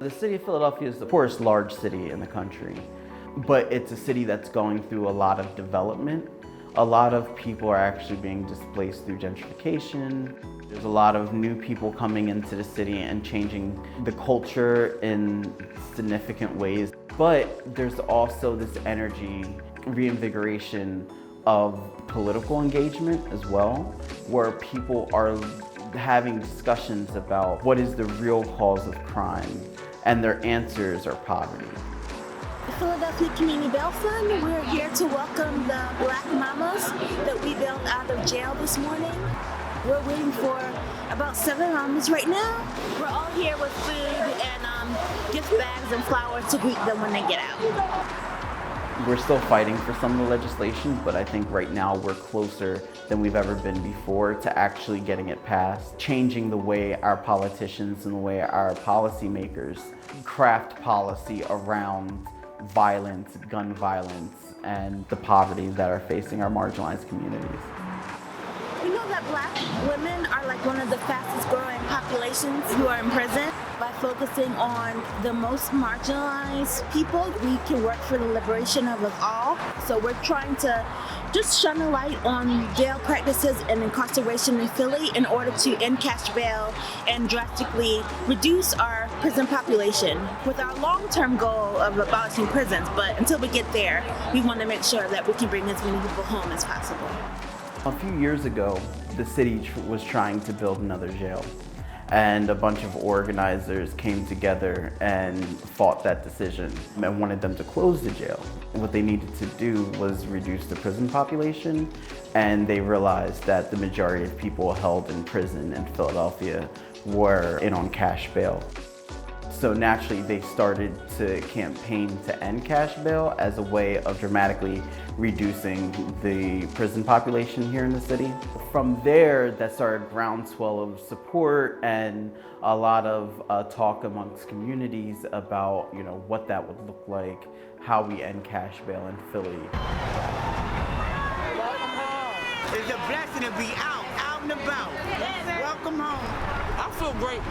The city of Philadelphia is the poorest large city in the country, but it's a city that's going through a lot of development. A lot of people are actually being displaced through gentrification. There's a lot of new people coming into the city and changing the culture in significant ways. But there's also this energy, reinvigoration of political engagement as well, where people are having discussions about what is the real cause of crime, and their answers are poverty. The Philadelphia Community Bail Fund, we're here to welcome the Black mamas that we bailed out of jail this morning. We're waiting for about 7 mamas right now. We're all here with food and gift bags and flowers to greet them when they get out. We're still fighting for some of the legislation, but I think right now we're closer than we've ever been before to actually getting it passed, changing the way our politicians and the way our policymakers craft policy around violence, gun violence, and the poverty that are facing our marginalized communities. We know that Black women are like one of the fastest growing populations who are in prison. By focusing on the most marginalized people, we can work for the liberation of us all. So we're trying to just shine a light on jail practices and incarceration in Philly in order to end cash bail and drastically reduce our prison population with our long-term goal of abolishing prisons. But until we get there, we want to make sure that we can bring as many people home as possible. A few years ago, the city was trying to build another jail, and a bunch of organizers came together and fought that decision and wanted them to close the jail. What they needed to do was reduce the prison population, and they realized that the majority of people held in prison in Philadelphia were in on cash bail. So naturally, they started to campaign to end cash bail as a way of dramatically reducing the prison population here in the city. From there, that started a groundswell of support and a lot of talk amongst communities about, what that would look like, how we end cash bail in Philly. Welcome home. It's a blessing to be out and about. Welcome home. I feel great.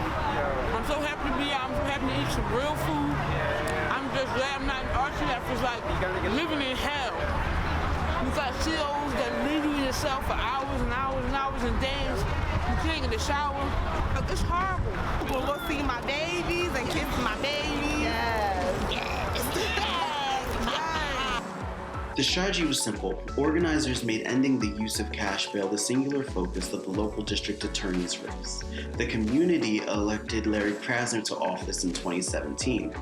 I'm so happy to be out. I'm so happy to eat some real food. I'm just glad I'm not in Archie. That feels like living in hell. You got COs that leave you in your cell for hours and hours and hours and days. You can't get a shower. It's horrible. We'll go see my babies and kiss my babies. The strategy was simple. Organizers made ending the use of cash bail the singular focus of the local district attorney's race. The community elected Larry Krasner to office in 2017.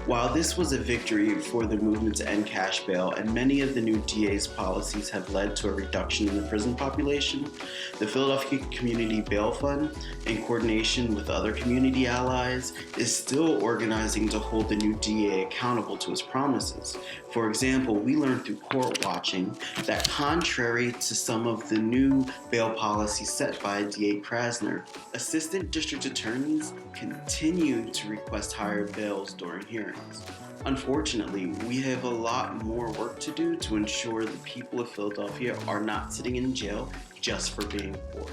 While this was a victory for the movement to end cash bail, and many of the new DA's policies have led to a reduction in the prison population, the Philadelphia Community Bail Fund, in coordination with other community allies, is still organizing to hold the new DA accountable to his promises. For example, we learned through court watching that contrary to some of the new bail policies set by DA Krasner, assistant district attorneys continue to request higher bails during hearings. Unfortunately, we have a lot more work to do to ensure the people of Philadelphia are not sitting in jail just for being poor.